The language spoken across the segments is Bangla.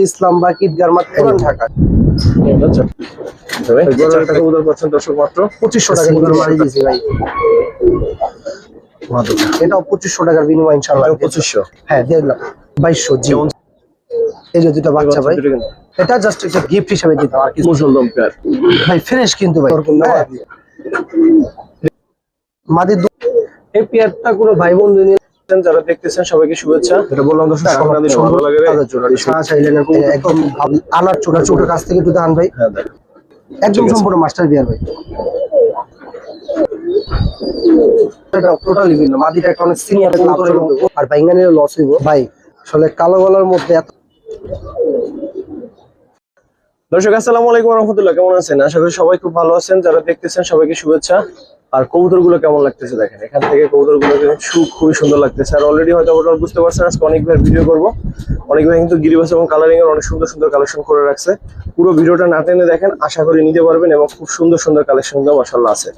ইসলামবাগ ঈদগার মাঠ পুরান ঢাকা। আচ্ছা ভাই চারটা কবুতর পাচ্ছেন দর্শক মাত্র 2500 টাকা করে মারি দিয়েছি ভাই। এটাও 2500 টাকার বিনিময় ইনশাআল্লাহ। 2500 হ্যাঁ দিয়ে দিলাম 2200। জি এই যে দুটো বাচ্চা ভাই, এটা জাস্ট একটা গিফট হিসেবে দিতাম আর কি। মুসলমান পেয়ার ভাই ফ্রেশ কিন্তু ভাই। মাদি এই পেয়ারটা কোনো ভাই বন্ধু নিয়ে যারা দেখতেছেন সবাইকে শুভেচ্ছা। এটা বললাম দর্শক আপনাদের ভালো লাগে ছাড়া চাইলেন একদম আনার ছোটা ছোট কাছ থেকে একটু দান ভাই। হ্যাঁ দেখ একদম সম্পূর্ণ মাস্টার বিয়ার ভাই। এটা টোটালি ভিন্ন। মাদিটা একটা অনেক সিনিয়র আর বাইঙ্গানের লস হইব ভাই। আসলে কালো গলার মধ্যে এত। দর্শক আসসালামু আলাইকুম রাহমাতুল্লাহ, কেমন আছেন? আশা করি সবাই খুব ভালো আছেন। যারা দেখতেছেন সবাইকে শুভেচ্ছা। আর কবুতরগুলো কেমন লাগতেছে দেখেন, এখান থেকে কবুতরগুলো খুবই সুন্দর লাগতেছে। আর অলরেডি হয়তো আপনারা বুঝতে পারছেন আজকে অনেক ভাই ভিডিও করবো। অনেক ভাই কিন্তু গিরিবাস এবং কালারিং এর অনেক সুন্দর সুন্দর কালেকশন করে রাখছে। পুরো ভিডিওটা না টেনে দেখেন, আশা করি নিতে পারবেন এবং খুব সুন্দর সুন্দর কালেকশন গুলো মাশাআল্লাহ আছে।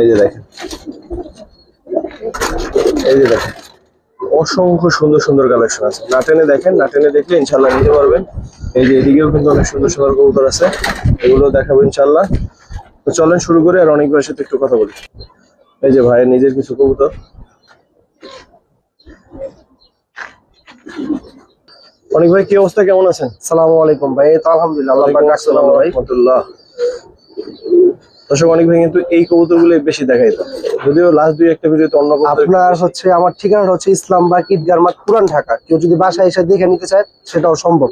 এই যে দেখেন, এই যে দেখেন অসংখ্য সুন্দর সুন্দর কালেকশন আছে। না টেনে দেখেন, না টেনে দেখলে ইনশাল্লাহ নিতে পারবেন। এই যে এদিকেও কিন্তু অনেক সুন্দর সুন্দর কবুতর আছে, এগুলো দেখাবো ইনশাল্লাহ। তো চলেন শুরু করে আর অনেক ভাইয়ের সাথে একটু কথা বলি। এই যে ভাইয়ের নিজের কিছু কবুতর। অনেক ভাই কি অবস্থা, কেমন আছেন? আসসালামু আলাইকুম ভাই। তো আলহামদুলিল্লাহ আল্লাহ পাক রাখছেন ভাই। দর্শক অনেক ভাই কিন্তু এই কবুতরগুলো বেশি দেখাইতো, যদিও লাস্ট দুই একটা ভিডিওতে অন্য কবুতর। আপনার হচ্ছে আমার ঠিকানাটা হচ্ছে ইসলামবাগ ঈদগার মাঠ পুরান ঢাকা। কেউ যদি বাসায় এসে দেখে নিতে চায় সেটাও সম্ভব,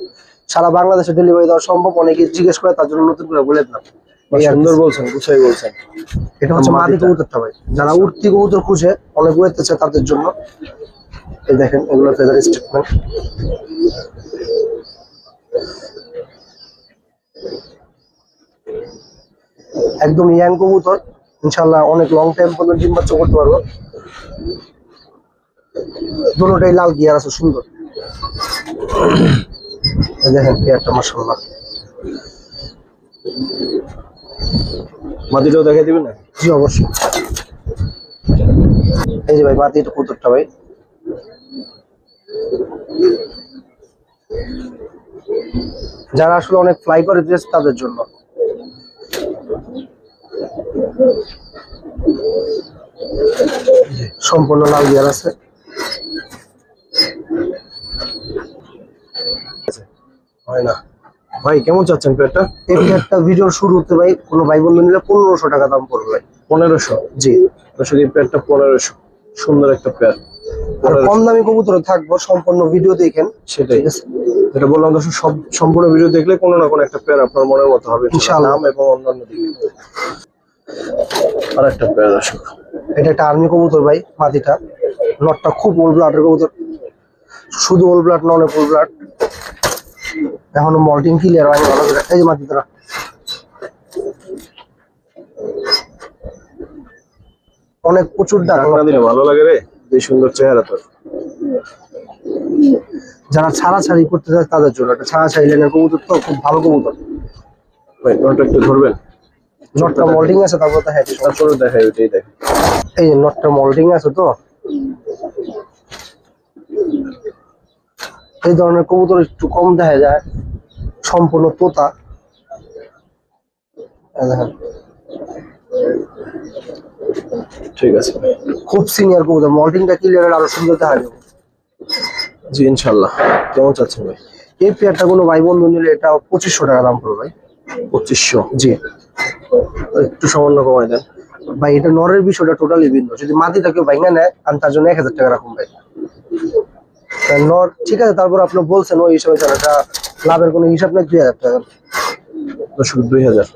সারা বাংলাদেশে ডেলিভারি দেওয়া সম্ভব। অনেকে জিজ্ঞেস করে, তার জন্য নতুন করে বলে দিলাম। সুন্দর বলছেন, গুছাই বলছেন। এটা হচ্ছে মাদি কবুতরটা ভাই। যারা উঠতি কবুতর খুঁজে অনেক উড়তে চায় তাদের জন্য এই দেখেন, এগুলো ফেদার স্টেটমেন্ট। একদম ইয়াং কবুতর, ইনশাআল্লাহ অনেক লং টাইম পর্যন্ত ডিম বাচ্চা করতে পারবো। দুটোটাই লাল গিয়ার আছে, সুন্দর। দেখেন পেয়ারটা মাশাআল্লাহ। মাদিটাও দেখাই দিবেন না? জি অবশ্যই। এই যে ভাই মাদি কবুতরটা ভাই। যারা আসলে অনেক ফ্লাই করে দিয়েছে তাদের জন্য। সম্পূর্ণ লাল গিয়ার আছে। হয় না ভাই, কেমন চাচ্ছেন পেয়ারটা? এই পেয়ারটা ভিডিওর শুরুতে ভাই কোনো ভাই বন্ধু নিলে 1500 টাকা দাম পড়বে ভাই। 1500? জি দর্শক এই পেয়ারটা 1500, সুন্দর একটা পেয়ার। আর কম দামি কবুতর থাকবো, সম্পূর্ণ ভিডিও দেখেন। সেটাই যেটা বললাম দর্শক, সব সম্পূর্ণ ভিডিও দেখলে কোনো না কোনো একটা পেয়ার আপনার মনের মতো হবে ইনশাআল্লাহ, নাম এবং অন্যান্য দিকে। আর একটা পেয়ার দর্শক, এটা একটা আর্মি কবুতর ভাই। মাদিটা নটটা খুব ওল ব্লাডের কবুতর, শুধু ওল ব্লাড না, অনেক ওল ব্লাড। এখনো মল্টিং ক্লিয়ার হয়নি ভালো করে। এই যে মাদিটা অনেক প্রচুর ডাক দিলে ভালো লাগে রে, এই সুন্দর চেহারা তোর। যারা ছাড়াছাড়ি করতে চায় তাদের জন্য একটা ছাড়াছাড়ি লাইনের কবুতর, তো খুব ভালো কবুতর ভাই। নটটা একটু ধরবেন, নটটা মল্টিং আছে, তারপর দেখাই তারপরে দেখাই ওইটাই দেখ। এই যে নটটা মল্টিং আছে, তো এই ধরনের কবুতর একটু কম দেখা যায়। সম্পূর্ণ তোতা দেখেন, ঠিক আছে। খুব সিনিয়র কবুতর। মল্টিংটা ক্লিয়ার আরো সুন্দর দেখা যাবে। জি ইনশাআল্লাহ। কেমন চাচ্ছেন ভাই? এই পেয়ারটা কোনো ভাই বন্ধু নিলে এটা 2500 টাকা দাম পড়বে ভাই। 2500? জি একটু সামান্য কমাই দেন ভাই। এটা নরের বিষয়টা টোটালি ভিন্ন। যদি মাটিটা কেউ ভাঙা নেয় আমি তার জন্য 1000 টাকা রাখুন ভাই। নর ঠিক আছে, তারপর আপনি বলছেন ওই হিসাবে চলে, এটা লাভের কোনো হিসাব নেই। 2000 টাকা দর্শক, 2000।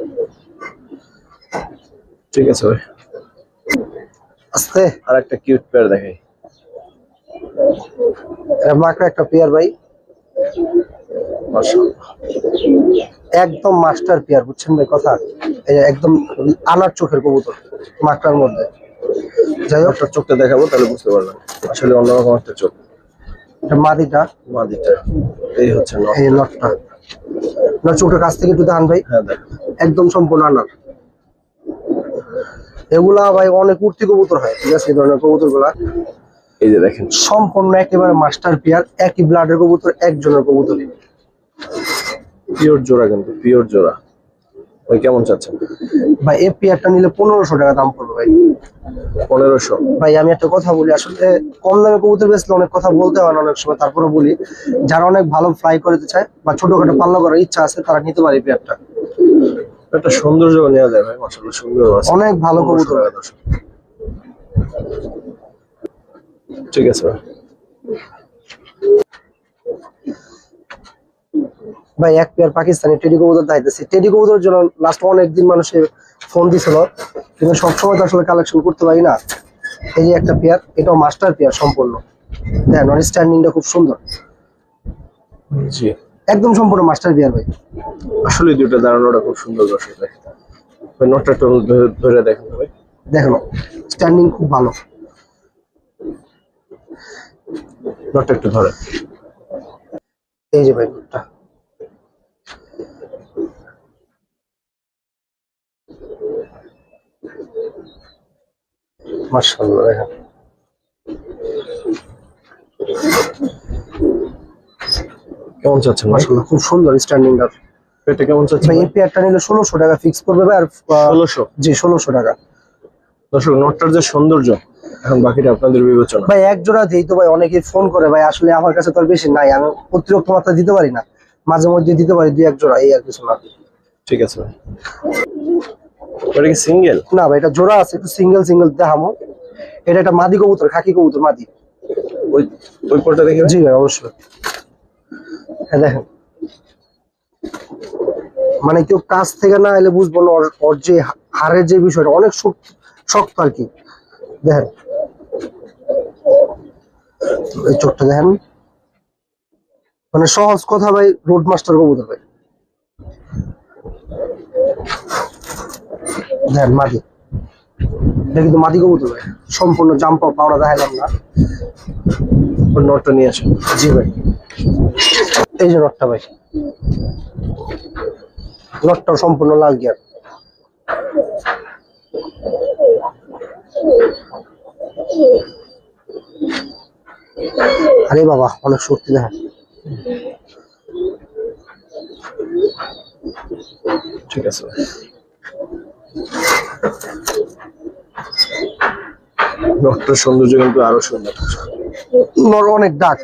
ঠিক আছে ভাই। আস্তে আর একটা কিউট পেয়ার দেখাই। মাকড়া একটা পেয়ার ভাই, মাশাআল্লাহ একদম মাস্টার পেয়ার, বুঝছেন ভাই কথা। একদম আনার চোখের কবুতর মাকড়ার মধ্যে। যাই হোক, আপনার চোখটা দেখাবো তাহলে বুঝতে পারবেন, আসলে অন্যরকম একটা চোখ। মাদিটা এই হচ্ছে এই লটটা। না চোখের কাছ থেকে একটু দান ভাই। হ্যাঁ দেখ, একদম সম্পূর্ণ আনার। এগুলা ভাই অনেক উঠতি কবুতর হয়, ঠিক আছে। এই ধরনের কবুতর গুলা এই যে দেখেন সম্পূর্ণ একেবারে মাস্টার পেয়ার। একই ব্লাডের কবুতর, একজনের কবুতরই। পিওর জোড়া, কিন্তু পিওর জোড়া ভাই কেমন চাচ্ছেন? ভাই এই পেয়ারটা নিলে 1500 টাকা দাম পড়বে ভাই। 1500? ভাই আমি একটা কথা বলি, আসলে কম দামে কবুতর বেচলে অনেক কথা বলতে হয় না অনেক সময়, তারপরে বলি যারা অনেক ভালো ফ্লাই করতে চায় বা ছোটখাটো পাল্লা করার ইচ্ছা আছে তারা নিতে পারে এই পেয়ারটা। একটা সৌন্দর্য নেওয়া যায় ভাই, মাশাআল্লাহ সুন্দর আছে, অনেক ভালো 1500 কবুতর। টাকা দর্শক। ঠিক আছে ভাই। ভাই এক পেয়ার পাকিস্তানি টেডি কবুতর দাইতেছে। টেডি কবুতরের জন্য লাস্ট অনেকদিন মানুষের ফোন দিছিল, কিন্তু সবসময় তো আসলে কালেকশন করতে পারি না। এই যে একটা পেয়ার, এটাও মাস্টার পেয়ার সম্পূর্ণ। দেখেন ওর স্ট্যান্ডিংটা খুব সুন্দর, জি একদম সম্পূর্ণ মাস্টার পেয়ার ভাই। আসলে দুটো দাঁড়ানোটা খুব সুন্দর দর্শক। দেখেন ভাই, নটটা একটু ধরে দেখেন ভাই। দেখেন স্ট্যান্ডিং খুব ভালো। নটটা একটু ধরে। এই যে ভাই নটটা, মাশাআল্লাহ দেখেন। কেমন চাচ্ছেন ভাই? মাশাআল্লাহ খুব সুন্দর স্ট্যান্ডিংটা। এটা কেমন চাচ্ছেন ভাই ভাই? এই পেয়ারটা নিলে 1600 টাকা ফিক্স পড়বে ভাই। আর 1600? জি 1600 টাকা। দর্শক নটটার যে সৌন্দর্য, এখন বাকিটা আপনাদের বিবেচনা। ভাই এক জোড়া দিই তো ভাই, অনেকে ফোন করে ভাই, আসলে আমার কাছে তো আর বেশি নাই, আমি অতিরিক্ত মাত্রা দিতে পারি না, মাঝে মধ্যে দিতে পারি দুই এক জোড়া, এই আর কিছু না। ঠিক আছে ভাই। এটা কি সিঙ্গেল? না ভাই এটা জোড়া আছে, একটু সিঙ্গেল সিঙ্গেল দেখামো। এটা একটা মাদি কবুতর, খাকি কবুতর মাদি। ওই ওই পরটা দেখি ভাই। জি ভাই অবশ্যই। হ্যাঁ দেখেন, মানে কেউ কাছ থেকে না এলে বুঝবো না ওর যে হাড়ের যে বিষয়টা অনেক শক্ত আর কি। দেখেন এই চোখটা দেখেন, মানে সহজ কথা ভাই, রোড মাস্টার কবুতর ভাই। দেখেন মাদি, এটা কিন্তু মাদি কবুতর ভাই, সম্পূর্ণ জাম্প পাওয়া দেখাইলাম না। ওর নটটা নিয়ে আসেন। জি ভাই, এই যে নটটা ভাই, নটটা সম্পূর্ণ লাল গিয়ার। আরে বাবা অনেক শক্তি দেখেন। ঠিক আছে ভাই। নটটার সৌন্দর্য কিন্তু আরো সুন্দর। নর অনেক ডাক।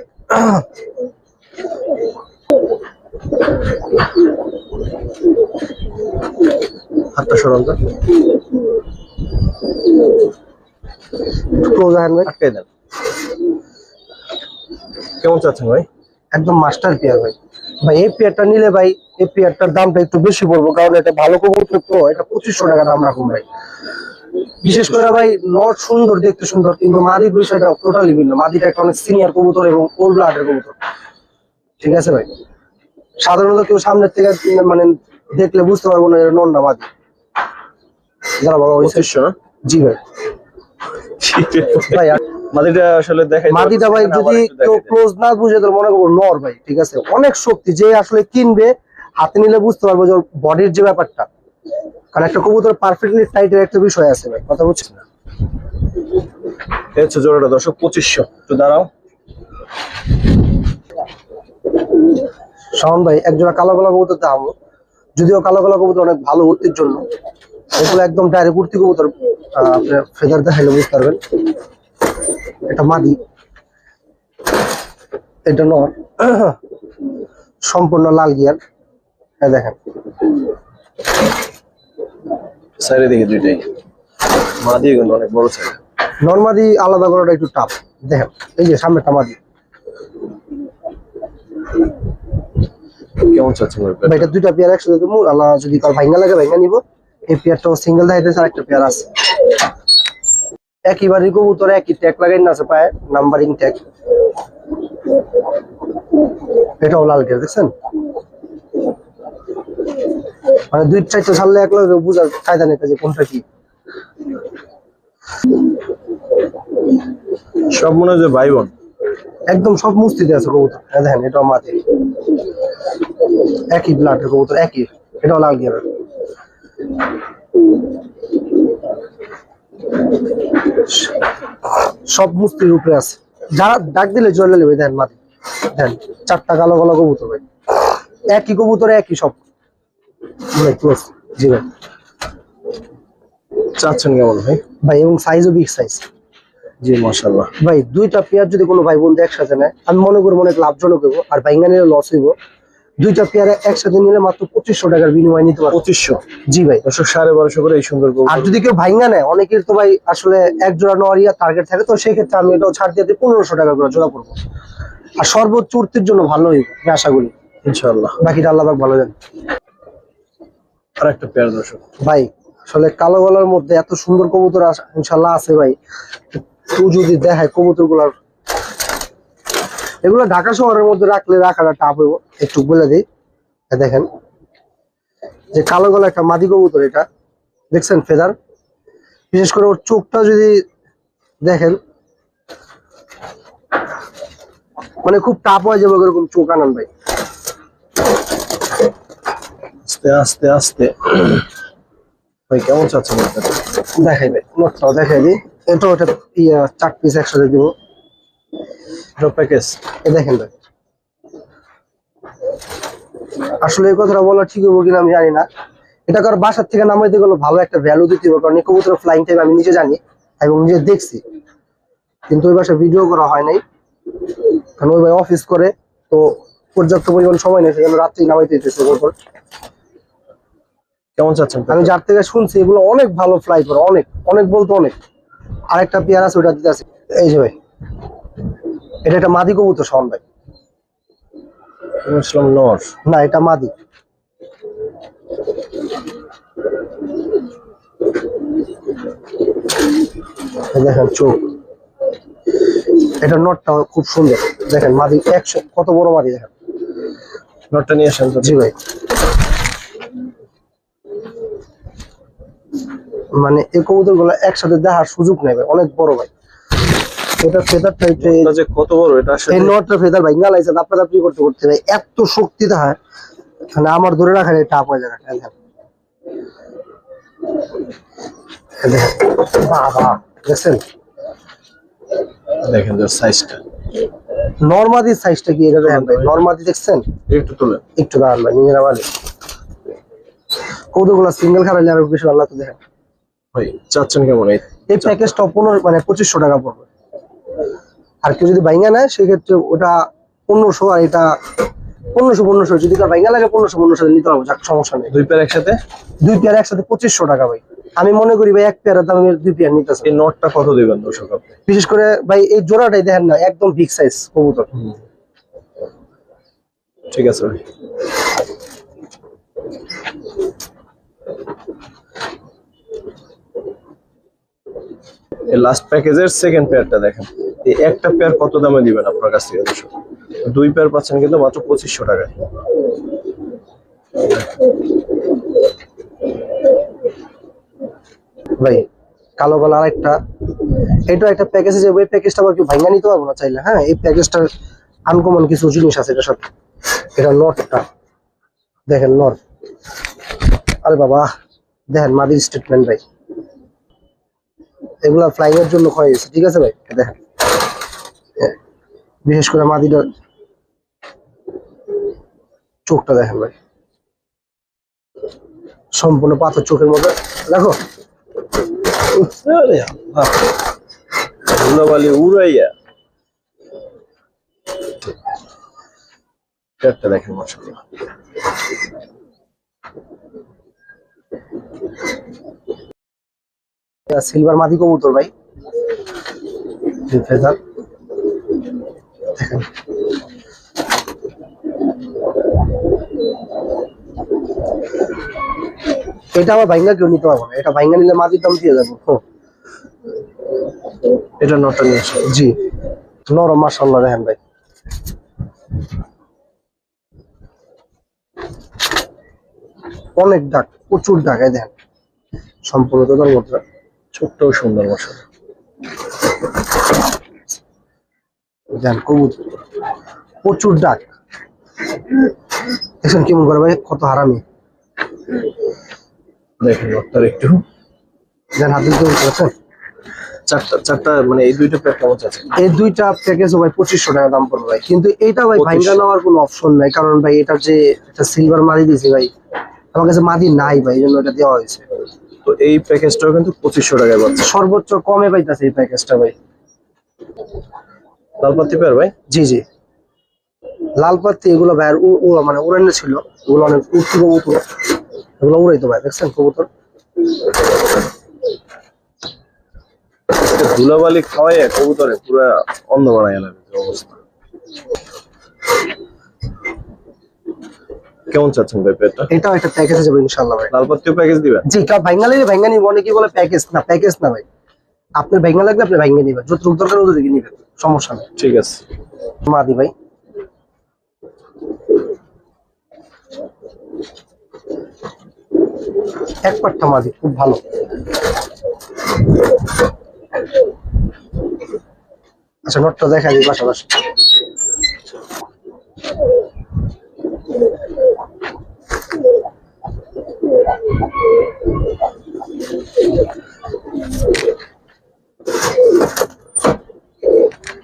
হাতটা সরান তো, ক্লোজ হ্যান্ড ভাই। আটকে দেন। কেমন চাচ্ছেন ভাই? একদম মাস্টার পেয়ার ভাই। ভাই এই পেয়ারটা নিলে ভাই, এই পেয়ারটার দামটা একটু বেশি পড়বো, কারণ এটা ভালো কবুতর তো, এটা 2500 টাকা দাম রাখুন ভাই। বিশেষ করে ভাই নট সুন্দর, দেখতে সুন্দর, কিন্তু মাদির বিষয়টা টোটালি ভিন্ন। মাদিটা একটা অনেক সিনিয়র কবুতর এবং ওল্ড ব্লাডের কবুতর। ঠিক আছে ভাই, সাধারণত কেউ সামনের থেকে মানে দেখলে বুঝতে পারবো না এটা নর না মাদি। যারা বাবা ওই 2500 না? জি ভাই। ভাই মাদিটা আসলে দেখাই মাদিটা ভাই যদি কেউ ক্লোজ না বুঝে তাহলে মনে করবো নর ভাই। ঠিক আছে, অনেক শক্তি, যে আসলে কিনবে হাতে নিলে বুঝতে পারবো যে বডির যে ব্যাপারটা, কারণ একটা কবুতর পারফেক্টলি টাইটের একটা বিষয় আছে ভাই, কথা বুঝছিস না। এই হচ্ছে জোড়াটা দর্শক, 2500। একটু দাঁড়াও। শাওন ভাই এক জোড়া কালো কালো কবুতর দেখাবো, যদিও কালো কালো কবুতর অনেক ভালো উঠতির জন্য, এগুলো একদম ডাইরেক্ট উঠতি কবুতর। আপনার ফেদার দেখাইলে বুঝতে পারবেন। এটা মাদি, এটা নর, সম্পূর্ণ লাল গিয়ার। হ্যাঁ দেখেন সাইডে দেখি দুইটাই মাদি, কিন্তু অনেক বড় সাইজ। নর্মাদি আলাদা করাটা একটু টাফ। দেখেন এই যে সামনেটা মাদি। কেমন চাচ্ছেন ভাই? ভাই এটা দুইটা পেয়ার একসাথে দেবো, আল্লাহ যদি কার ভাঙ্গা লাগে ভাঙ্গা নিবো। এই পেয়ারটাও সিঙ্গেল দেখাইতেছে, আর একটা পেয়ার আছে একইবারই কবুতর, একই ট্যাগ লাগাই না আছে পায়ে, নাম্বারিং ট্যাগ। এটাও লাল গিয়ার, দেখছেন? মানে দুই চারটা ছাড়লে এক লাগে বুঝার কায়দা নেই যে কোনটা কি। সব মনে হয় যে ভাই বোন। একদম সব মুস্তিতে আছে কবুতর। দেখেন এটাও মাঝে একই ব্লাডের কবুতর, একই। এটাও লাল গিয়ার। সব মুস্তির উপরে আছে, যারা ডাক দিলে চলে নেবে। দেখেন মাঝে, দেখেন চারটা কালো কালো কবুতর ভাই। একই কবুতরে একই সব। জি ভাই। চাচ্ছেন কেমন ভাই? ভাই এবং সাইজও বিগ সাইজ। জি মাশাআল্লাহ। ভাই দুইটা পেয়ার যদি কোনো ভাই বন্ধু একসাথে নেয়, আমি মনে করি অনেক লাভজনক হইব, আর ভাইঙ্গা নিলে লস হইব। দুইটা পেয়ার একসাথে নিলে মাত্র 2500 টাকার বিনিময়ে নিতে পারবো। 2500? জি ভাই। 1250 করে এই সুন্দর আর যদি কেউ ভাইঙ্গা নেয়, অনেকের তো ভাই আসলে এক জোড়া নেওয়ার টার্গেট থাকে, তো সেই ক্ষেত্রে আমি এটাও ছাড় দিয়ে 1500 টাকা করে জোড়া পড়বো। আর সর্বোচ্চ উঠতির জন্য ভালো হইব, আমি আশা করি ইনশাআল্লাহ। বাকিটা আল্লাহ পাক ভালো জানে। আর একটা পেয়ার দর্শক ভাই আসলে কালো গলার মধ্যে এত সুন্দর কবুতর ইনশাল্লাহ আছে ভাই। তুই যদি দেখায় কবুতর গুলার, এগুলো ঢাকা শহরের মধ্যে রাখলে রাখাটা টাপ হইব। একটু বলে দিই, দেখেন যে কালো গলা একটা মাদি কবুতর, এটা দেখছেন ফেদার, বিশেষ করে ওর চোখটা যদি দেখেন, মানে খুব টাপ হয়ে যাবে এরকম চোখ আনান ভাই। আস্তে আস্তে আস্তে ভাই কেমন চাচ্ছেন আপনারা? দেখাই ভাই, নোটটাও দেখাই দিই। এটা ওটা 4 পিস একসাথে দিব। প্যাকেজ দেখেন ভাই, আসলে এই কথাটা বলা ঠিক হবো কিনা আমি জানি না। এটা কারো বাসার থেকে নামাইতে গেলে ভালো একটা ভ্যালু দিতে হবে, কারণ এই কবুতরের ফ্লাইং টাইম আমি নিজে জানি এবং নিজে দেখছি, কিন্তু ওই বাসায় ভিডিও করা হয় নাই, কারণ ওই ভাই অফিস করে, তো পর্যাপ্ত পরিমাণ সময় নেই, সেজন্য রাত্রি নামাইতে দিতেছে কবুতর। কেমন চাচ্ছেন? আমি যার থেকে শুনছি এগুলো অনেক ভালো ফ্লাই করে, অনেক অনেক বলতে অনেক। আরেকটা পেয়ার আছে, ওটা দিতে আছে। এই যে ভাই, এটা একটা মাদি কবুতর শাওন ভাই। ইসলাম নর না, এটা মাদি। দেখেন চোখ, এটা নটটা খুব সুন্দর। দেখেন মাদি, 100 কত বড় মাদি দেখেন। নটটা নিয়ে আসেন তো। জি ভাই, মানে এই কবুতর গুলো একসাথে দেখার সুযোগ নেই ভাই, অনেক বড় ভাই। এটা ফেদারটা যে কত বড় এটা আসলে। এই নটটা ফেদার ভাই, গালাইছে দাপড়া দাপড়ি করতে করতে ভাই এত শক্তি দেখায়, মানে আমার ধরে রাখা টাপ হয়ে যায়। বাবা দেখছেন, দেখেন যে সাইজটা, নরমাদির সাইজটা কি এটা দেখেন ভাই। নরমাদি দেখছেন, একটু তুলে একটু দাঁড়ান ভাই, নিজের আমার কৌতুগুলো সিঙ্গেল খারাপ আরো বেশি আল্লাহ তো দেখেন। ভাই চাচ্ছেন কেমন? এই প্যাকেজটা 2500 টাকা পড়বে। আর কেউ যদি বাইঙ্গা নেয় সেক্ষেত্রে ওটা 1500, আর এটা 1500 যদি কার বাইঙ্গা লাগে 1500 নিতে পারবো, যাক সমস্যা নেই। দুই পেয়ার একসাথে? দুই পেয়ার একসাথে 2500 টাকা ভাই। আমি মনে করি ভাই এক পেয়ারের দামে দুই পেয়ার নিতেছে। এই নটটা কত দিবেন দর্শক আপনি? বিশেষ করে ভাই এই জোড়াটাই দেখেন না, একদম বিগ সাইজ কবুতর। ঠিক আছে ভাই। এই লাস্ট প্যাকেজের সেকেন্ড পেয়ারটা দেখেন। এই একটা পেয়ার কত দামে দিবেন আপনার কাছ থেকে দর্শক? দুই পেয়ার পাচ্ছেন কিন্তু মাত্র 2500 টাকায়। ভাই কালো গলা আরেকটা, এটা একটা প্যাকেজ আছে, ওই প্যাকেজটা আবার কি ভাঙা নিতে পারবো না চাইলে। হ্যাঁ, এই প্যাকেজটার আনকমন কিছু জিনিস আছে এটার সাথে। এটা নটটা দেখেন, নট, আরে বাবা দেখেন মাদির স্টেটমেন্ট ভাই, এগুলা ফ্লাইং এর জন্য ক্ষয় হয়েছে। ঠিক আছে ভাই, দেখেন বিশেষ করে মাদিটার চোখটা দেখেন ভাই, সম্পূর্ণ পাথর চোখের মধ্যে। দেখো ধুলাবালি উড়াইয়া পেয়ারটা দেখেন মাশাআল্লাহ। সিলভার মাদি কবুতর ভাই, ফেদার দেখেন। এটা আমার ভাইঙ্গা কেউ নিতে পারবো না, এটা ভাইঙ্গা নিলে মাদির দাম দিয়ে যাবো। এটা নটটা নিয়ে আসেন। জি, নরম মাশাআল্লাহ দেখেন ভাই। অনেক ডাক, প্রচুর ডাক, এই দেখেন সম্পূর্ণ তোদের মধ্যে ছোট্ট ও সুন্দর মাশাআল্লাহ। দেখেন কবুতর প্রচুর ডাক, দেখছেন কেমন করে ভাই, কত হারামি। দেখেন নটটার একটু দেখেন হাত দিতে করেছেন, চারটা চারটা মানে এই দুইটা প্যাক কেমন চাচ্ছেন? এই দুইটা প্যাকেজ ভাই 2500 টাকা দাম পড়বে ভাই, কিন্তু এটা ভাই 2500 ভাঙ্গা নেওয়ার কোনো অপশন নাই, কারণ ভাই এটা যে একটা সিলভার মাদি দিয়েছে ভাই, আমার কাছে মাদি নাই ভাই, এই জন্য এটা দেওয়া হয়েছে। তো এই প্যাকেজটাও কিন্তু 2500 টাকায় পাচ্ছে। সর্বোচ্চ কমে পাইতেছে এই প্যাকেজটা ভাই। লালপাতি পেয়ার ভাই? জি জি, লাল পাতি এগুলো ভাই মানে উড়ানো ছিল, এগুলো অনেক উঠতো এগুলো উড়াইতো ভাই, দেখছেন কবুতর। ধুলাবালি খাওয়াই কবুতরে পুরো অন্ধ বানায় লাগে অবস্থা। কেমন চাচ্ছেন ভাই পেয়ারটা? এটাও একটা প্যাকেজে যাবে ইনশাআল্লাহ ভাই। লালপাতিও প্যাকেজ দিবেন? জি, কার ভাঙ্গা লাগলে ভাঙ্গা নিব, অনেকে বলে প্যাকেজ না, প্যাকেজ না ভাই, আপনার ভাঙ্গা লাগলে আপনি ভাঙ্গা নিবেন, যতটুকু দরকার ততটুকু নিবেন, সমস্যা নেই। ঠিক আছে। মাদি ভাই, এক পাট্টা মাদি, খুব ভালো। আচ্ছা, নটটা দেখা দিই পাশাপাশি।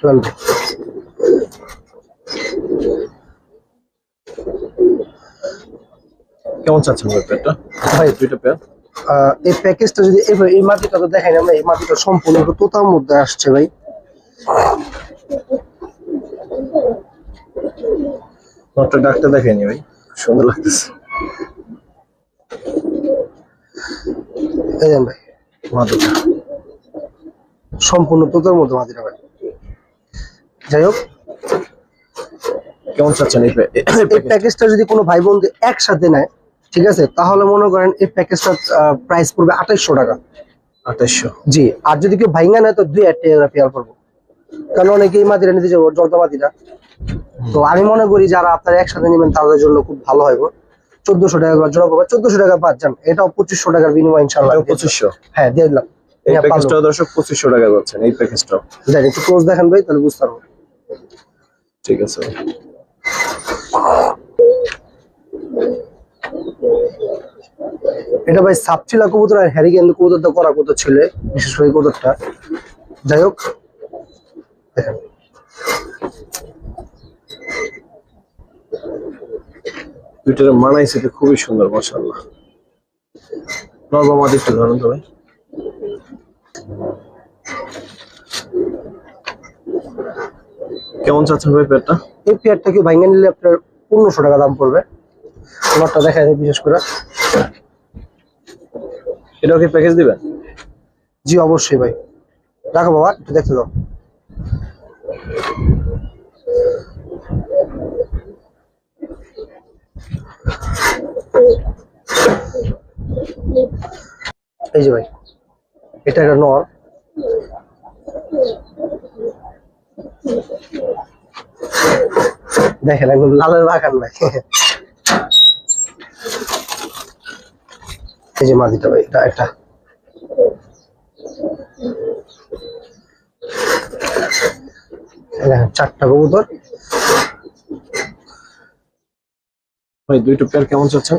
চলবে। কেমন চাচ্ছেন ভাই পেয়ারটা? ভাই দুইটা পেয়ার। এই প্যাকেজটা যদি এই মাটিটা তো দেখাই না, এই মাটিটা সম্পূর্ণ একটু তোতার মধ্যে আসছে ভাই। নটটা ডাকটা দেখাইনি ভাই, সুন্দর লাগতেছে। এই দেন ভাই, মাটিটা সম্পূর্ণ তোতার মধ্যে মাটিটা ভাই। যাই হোক, কেমন চাচ্ছেন এই এই প্যাকেজটা যদি কোনো ভাই বন্ধু একসাথে নেয়, ঠিক আছে, তাহলে মনে করেন এই প্যাকেজটার প্রাইস পড়বে 2800 টাকা। 2800? জি, আর যদি কেউ ভাইঙ্গা নেয় তো 2000 টাকা পেয়ার পড়বো, কারণ অনেকেই মাদিরা নিতে যাবো, জর্দা মাদিরা। তো আমি মনে করি যারা আপনারা একসাথে নেবেন তাদের জন্য খুব ভালো হবে। 1400 টাকা করে জোড়া পড়বে, 1400 টাকা বাদ যান, এটাও 2500 টাকার বিনিময় ইনশাআল্লাহ। 2500? হ্যাঁ, দিয়ে দিলাম। এই প্যাকেজটাও দর্শক 2500 টাকা পাচ্ছেন। এই প্যাকেজটাও দেন একটু ক্লোজ দেখেন ভাই, তাহলে বুঝতে পারবো। ঠিক আছে। এটা ভাই সাপচিলা কবুতর আর হ্যারিকেন কবুতরটা করা কবুতর ছিল, বিশেষ করে কবুতরটা। যাই হোক, দেখেন দুইটার মানাইছে তো খুবই সুন্দর মাশাআল্লাহ। নরমাল একটু ধরুন তো ভাই। কেমন চাচ্ছেন ভাই পেয়ারটা? এই পেয়ারটাকে ভাইঙ্গা নিলে আপনার 1500 টাকা দাম পড়বে। তোমারটা দেখা যায় বিশেষ করে। এটাও কি প্যাকেজ দিবেন? জি অবশ্যই ভাই, রাখো বাবা, একটু দেখতে দাও। এই যে ভাই, এটা একটা নর, দেখেন একদম লালের বাগান ভাই। এই যে মাদিটা ভাই, এটা একটা চারটা কবুতর ভাই। দুইটা পেয়ার কেমন চাচ্ছেন?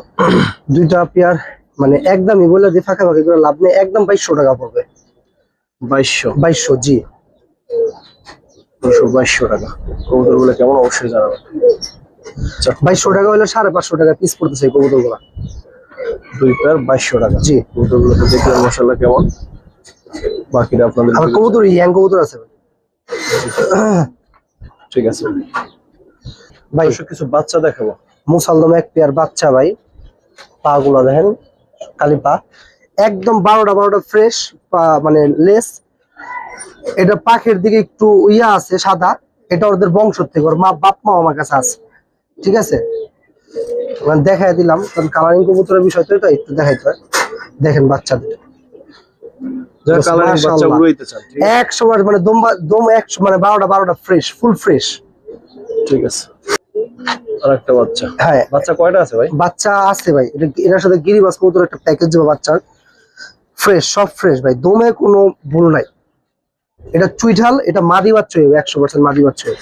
দুইটা পেয়ার মানে একদমই বলে যে ফাঁকা ফাঁকি করে লাভ নেই, একদম 2200 টাকা পড়বে। 2200? জি, 2200 টাকা। কবুতর গুলো কেমন অবশ্যই জানাবেন। 2200 টাকা হলে 550 টাকা পিস পড়তেছে এই কবুতর গুলা। দুই পেয়ার 2200 টাকা। জি, কবুতর গুলো তো দেখলেন মাশাআল্লাহ কেমন। বাকিটা আপনাদের আমার কবুতর ইয়াং কবুতর আছে ঠিক আছে ভাই। কিছু বাচ্চা দেখাবো। মুসালদম এক পেয়ার বাচ্চা ভাই, পা গুলা দেখেন, কালি পা একদম 12টা ফ্রেশ পা, মানে লেস। এটা পাখের দিকে একটু ইয়া আছে সাদা, এটা ওদের বংশ থেকে, ওর বাপ মা আমার কাছে আছে, ঠিক আছে। মানে দেখাই দিলাম, কারণ কালারিং কবুতরের বিষয় তো এটা একটু দেখাইতে হয়। দেখেন বাচ্চাদের, যারা কালারিং বাচ্চা উড়াইতে চান, 100 মানে দম 100 মানে 12টা ফ্রেশ, ফুল ফ্রেশ। ঠিক আছে। আরেকটা বাচ্চা। হ্যাঁ, বাচ্চা কয়টা আছে ভাই? বাচ্চা আছে ভাই, এটার সাথে গিরিবাস কবুতর একটা প্যাকেজ দেবো বাচ্চার, ফ্রেশ, সব ফ্রেশ ভাই, দমে কোনো ভুল নাই। এটা চুইঠাল, এটা মাদি বাচ্চা হবে, 100% মাদি বাচ্চা হবে।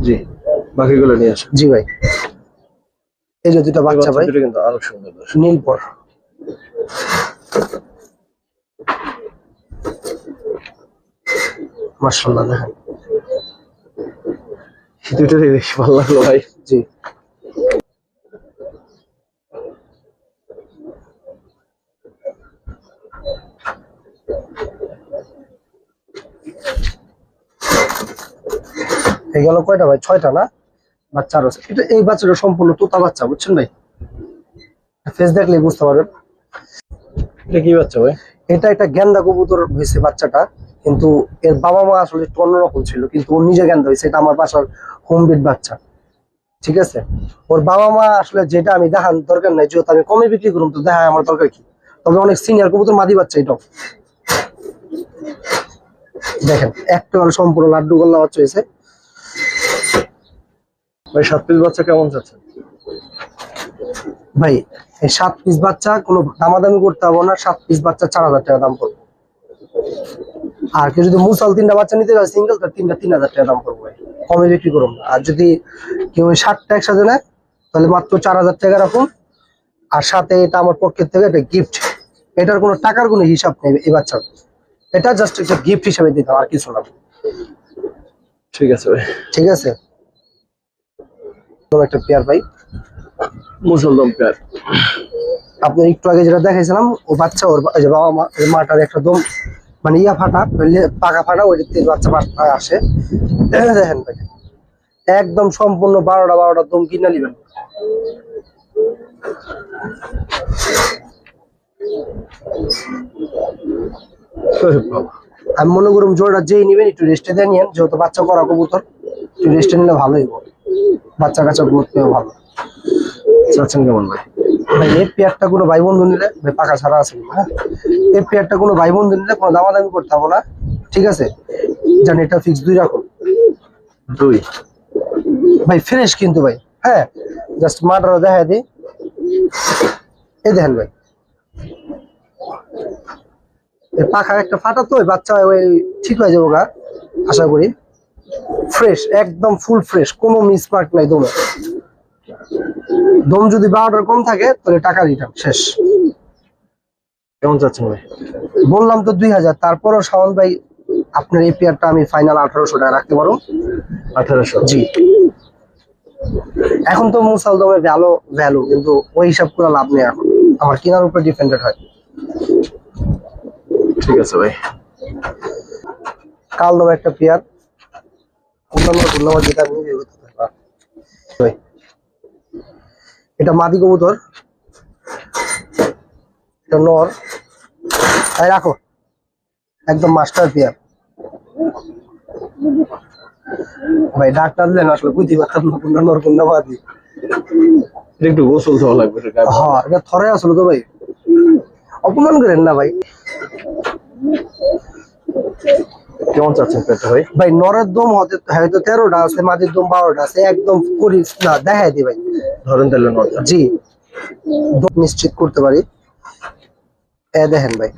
জি, বাকিগুলো নিয়ে আসেন। জি ভাই, এই যে দুটো বাচ্চা ভাই, কিন্তু আরো সুন্দর। নীলপর। মাশাআল্লাহ দেখেন। দুটোরই বেশ ভালো লাগলো ভাই। জি এই গেল কয়টা ভাই? 6টা না? বাচ্চা আরো আছে। এটা এই বাচ্চাটা সম্পূর্ণ তোতা বাচ্চা, বুঝছেন ভাই? ফেস দেখলে বুঝতে পারবেন। এটা কি বাচ্চা ভাই? এটা একটা গেন্দা কবুতর হয়েছে বাচ্চাটা, কিন্তু এর বাবা মা আসলে একটু অন্যরকম ছিল, কিন্তু ওর নিজে গেন্দা হয়েছে। এটা আমার বাসার হোমবিট বাচ্চা, ঠিক আছে? ওর বাবা মা আসলে যেটা আমি দেখার দরকার নাই, যেহেতু আমি কমে বিক্রি করুন তো দেখা আমার দরকার কি। তবে অনেক সিনিয়র কবুতর মাদি বাচ্চা এটাও দেখেন, একটা সম্পূর্ণ লাড্ডু গোল্লা বাচ্চা হয়েছে। ভাই 7 পিস বাচ্চা কেমন চাচ্ছেন? ভাই এই 7 পিস বাচ্চা কোনো দামাদামি করতে হবে না। 7 পিস বাচ্চা 4000 টাকা দাম পড়বে। আর কেউ যদি মুসাল 3টা বাচ্চা নিতে চায় সিঙ্গেল, তার 3টা 3000 টাকা দাম পড়বে। কমে বিক্রি করুন না। আর যদি কেউ 60টা একসাথে নেয় তাহলে মাত্র 4000 টাকা রাখুন। আর সাথে এটা আমার পক্ষের থেকে একটা গিফট, এটার কোনো টাকার কোনো হিসাব নেই এই বাচ্চার, এটা জাস্ট একটা গিফট হিসাবে দিতাম, আর কিছু না। ঠিক আছে ভাই। ঠিক আছে, তো একটা পেয়ার ভাই, মুসলদম পেয়ার। আপনার একটু আগে যেটা দেখাইছিলাম ও বাচ্চা, ওর যে বাবা মা ওই মাটার একটা দম মানে ইয়া ফাটা, পাকা ফাটা, ওই বাচ্চা আসে। দেখেন ভাই একদম সম্পূর্ণ 12টা দম কিনে নিবেন। আমি মনে করুন জোড়া যেই নিবেন একটু রেস্টে দিয়ে নিয়েন, যেহেতু বাচ্চা করা কবুতর, একটু রেস্টে নিলে ভালোই হবে, বাচ্চা কাচ্চা গ্রোথ পেয়েও ভালো। চাচ্ছেন কেমন ভাই? ভাই এই পেয়ারটা কোনো ভাই বন্ধু নিলে, ভাই পাকা ছাড়া আছে হ্যাঁ, এই পেয়ারটা কোনো ভাই বন্ধু নিলে কোনো দামাদামি করতে হবে না, ঠিক আছে? জানি এটা ফিক্স 2 রাখুন। 2 ভাই ফ্রেশ কিন্তু ভাই, হ্যাঁ জাস্ট মাটারও দেখা দিই। এই দেখেন ভাই এই পাখা একটা ফাটা তো ওই বাচ্চা ওই ঠিক হয়ে যাবো গা আশা করি। ফ্রেশ একদম ফুল ফ্রেশ, কোনো মিসমার্ক নাই দমে। দম যদি 12টার কম থাকে তাহলে টাকা রিটার্ন শেষ। কেমন চাচ্ছেন ভাই? বললাম তো 2000, তারপরও শাওন ভাই আপনার এই পেয়ারটা আমি ফাইনাল 1800 টাকা রাখতে পারো। 1800? জি, এখন তো মুসাল দমে ভ্যালু, কিন্তু ওই হিসাব করে লাভ নেই, এখন আমার কেনার উপরে ডিপেন্ডেন্ট হয়। ঠিক আছে ভাই। কাল দমে একটা পেয়ার, অন্যান্য ধন্যবাদ যেটা আমি ভাই, এটা মাদি কবুতর, এটা নর। তাই রাখো, একদম মাস্টার পেয়ার ভাই। ডাক্তার দিলেন আসলে বুঝতে পারতাম না কোনটা নর কোনটা মাদি। এটা একটু গোসল দেওয়া লাগবে এটা গায়ে। হ্যাঁ এটা থরে আসলো তো ভাই, অপমান করেন না ভাই। কেমন চাচ্ছেন পেয়ারটা ভাই? ভাই নরের দম হয়তো 13টা আছে, মাদির দম 12টা আছে, একদম করিস না দেখাই দি ভাই। ধরেন তাহলে নরটা। জি, দম নিশ্চিত করতে পারি। দেখেন ভাই,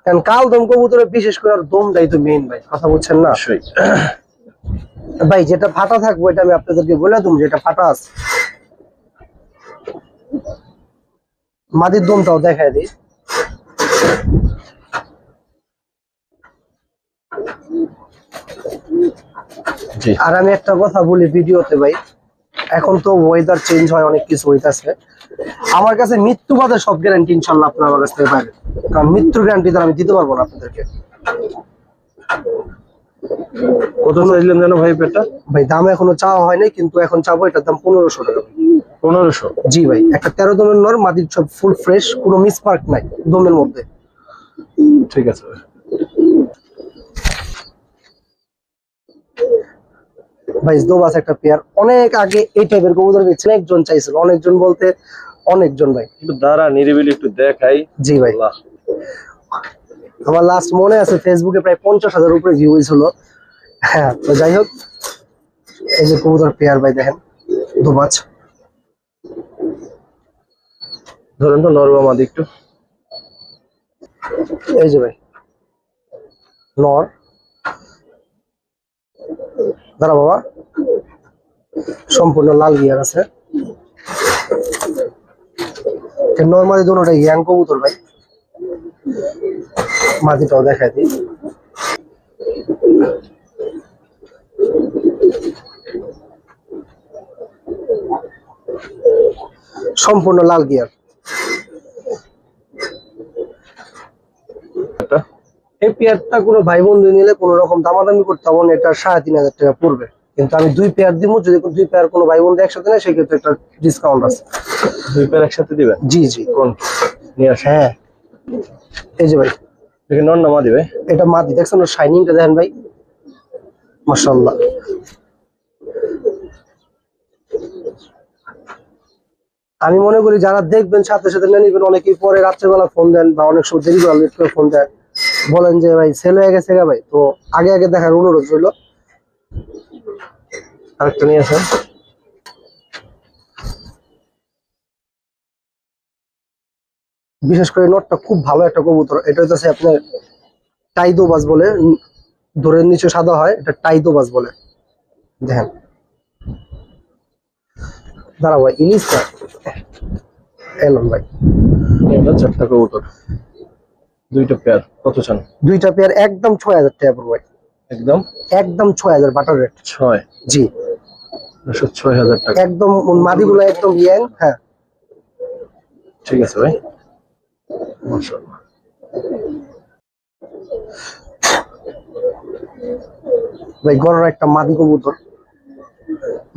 কারণ কাল দম কবুতরে বিশেষ করে আর দমটাই তো মেইন ভাই, কথা বলছেন না অবশ্যই ভাই। যেটা ফাটা থাকবো এটা আমি আপনাদেরকে বলে দেবো, যেটা ফাটা আছে। মাদির দমটাও দেখাই দিই। জি। আর আমি একটা কথা বলি ভিডিওতে ভাই, এখন তো ওয়েদার চেঞ্জ হয়, অনেক কিছু হইতাছে। আমার কাছে মৃত্যুবাদের সব গ্যারান্টি ইনশাল্লাহ আপনার আমার কাছ থেকে পাবেন, কারণ মৃত্যুর গ্যারান্টি তো আমি দিতে পারবো না আপনাদেরকে। কত চাইলেন যেন ভাই পেয়ারটা? ভাই দাম এখনো চাওয়া হয়নি, কিন্তু এখন চাবো এটার দাম 1500 টাকা। 1500? জি ভাই, একটা 13 দমের নর, মাদির সব ফুল ফ্রেশ, কোনো মিসমার্ক নাই দমের মধ্যে। ঠিক আছে ভাই। ভাই দোবাস একটা পেয়ার, অনেক আগে এই টাইপের কবুতর বেচছেন, একজন চাইছিল, অনেকজন বলতে অনেকজন ভাই। একটু দাঁড়া নিরিবিলি একটু দেখাই। জি ভাই, আল্লাহ। আমার লাস্ট মনে আছে ফেসবুকে প্রায় 50,000 উপরে ভিউ হয়েছিল। হ্যাঁ তো যাই হোক, এই যে কবুতর পেয়ার ভাই দেখেন দোবাজ। ধরেন তো নর বা মাদি একটু। এই যে ভাই নর, দাঁড়া বাবা, সম্পূর্ণ লাল গিয়ার আছে। নর্মালি দুটোটাই ইয়াং কবুতর ভাই। মাদিটাও দেখাই দিই। সম্পূর্ণ লাল গিয়ার। এই পেয়ারটা কোনো ভাই বন্ধু নিলে কোনো রকম দামাদামি করতে হবে না, এটা 3,500 টাকা পড়বে। কিন্তু আমি 2 পেয়ার দিব, যদি 2 পেয়ার কোনো ভাই বন্ধু একসাথে নেয় সেক্ষেত্রে একটা ডিসকাউন্ট আছে। 2 পেয়ার একসাথে দিবেন? জি জি। কোন নিয়ে আসেন? হ্যাঁ এই যে ভাই, দেখে নন না মাদি ভাই? এটা মাদি, দেখছেন ওর শাইনিংটা দেখেন ভাই, মাশাআল্লাহ। আমি মনে করি যারা দেখবেন সাথে সাথে নিয়ে নিবেন। অনেকেই পরে রাত্রেবেলা ফোন দেন বা অনেক সময় দেরি করে লেট করে ফোন দেন, বলেন যে ভাই সেল হয়ে গেছে গা ভাই, তো আগে আগে দেখার অনুরোধ রইল। আরেকটা নিয়ে আসেন। বিশেষ করে নটটা খুব ভালো একটা কবুতর। এটা হচ্ছে আপনার টাইদোবাজ বলে, দোরের নিচে সাদা হয়, এটা টাইদোবাজ বলে। দেখেন দাঁড়া ভাই, ইলিশটা এলাম ভাই। এটা 4টা কবুতর, 2টা পেয়ার, কত চান? 2টা পেয়ার একদম 6,000 টাকা পড়বে ভাই, একদম একদম 6,000 বাটার রেট। 6? জি 6,000 টাকা একদম। মাদিগুলো একদম ইয়াং। হ্যাঁ ঠিক আছে ভাই, মাশাআল্লাহ। ভাই গড়ের একটা মাদি কবুতর,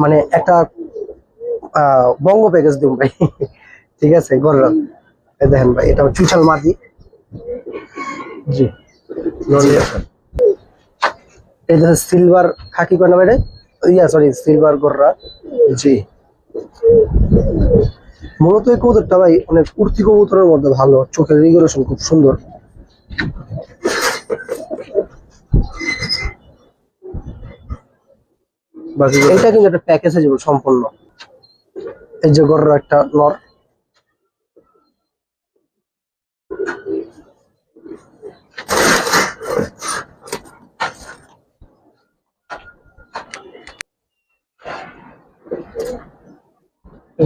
মানে একটা বঙ্গ প্যাকেজ দিন ভাই। ঠিক আছে গড়ের, এই দেখেন ভাই, এটা চুইঠাল মাদি। জি নিয়ে আসেন। এই দেখেন সিলভার খাকি কোনা বাইরে, ইয়া সরি সিলভার গড়রা। জি মূলত এই কবুতরটা ভাই অনেক উর্তি কবুতরের মধ্যে ভালো, চোখের রেগুলেশন খুব সুন্দর। বাকি এটা কিন্তু একটা প্যাকেজে যাবে সম্পূর্ণ। এই যে গড়ের একটা নর,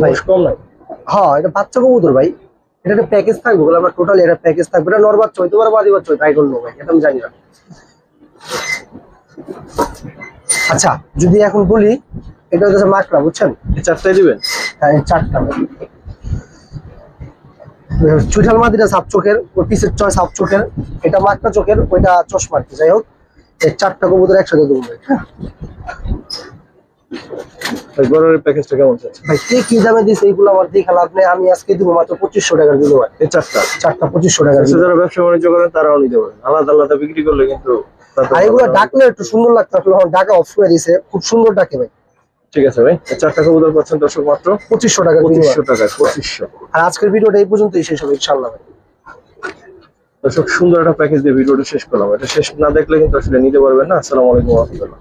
ভাই কম না? হ্যাঁ এটা বাচ্চা কবুতর ভাই, এটা একটা প্যাকেজ থাকবে বলে আমরা টোটালি এটা প্যাকেজ থাকবে। এটা নর বাচ্চা হইতে পারে, বাদি বাচ্চা হইতে পারে, করলো ভাই, এটা আমি জানি না। আচ্ছা যদি এখন বলি, এটা হচ্ছে মাকড়া, বুঝছেন? এই 4টাই দিবেন? হ্যাঁ এই 4টা। চুইঠাল মাদিটা সাপ চোখের, ওর পিসের চয় সাপ চোখের, এটা মাকড়া চোখের, ওইটা চশমা আর কি। যাই হোক এই 4টা কবুতর একসাথে দেবো ভাই। হ্যাঁ ভাই গড়ের প্যাকেজটা কেমন চাচ্ছেন? ভাই কে কি দামে দিচ্ছে এইগুলো আমার দেখা লাভ নেই, আমি আজকে দিব মাত্র 2500 টাকার দিল ভাই। এই 4টা 2500 টাকার দিল। যারা ব্যবসা বাণিজ্য করেন তারাও নিতে পারেন, আলাদা আলাদা বিক্রি করলে কিন্তু তাতে আর এগুলো ডাকলে একটু সুন্দর লাগতো, আসলে আমার ডাকা অফ করে দিছে, খুব সুন্দর ডাকে ভাই। ঠিক আছে ভাই, এই 4টা কবুতর পাচ্ছেন দর্শক মাত্র 2500 টাকার বিনিময়ে। 2500 টাকা। 2500। আর আজকের ভিডিওটা এই পর্যন্তই শেষ হবে ইনশাআল্লাহ ভাই। দর্শক সুন্দর একটা প্যাকেজ দিয়ে ভিডিওটা শেষ করলাম। এটা শেষ না দেখলে কিন্তু আসলে নিতে পারবেন না। আসসালামু আলাইকুম ওয়া রাহমাতুল্লাহ।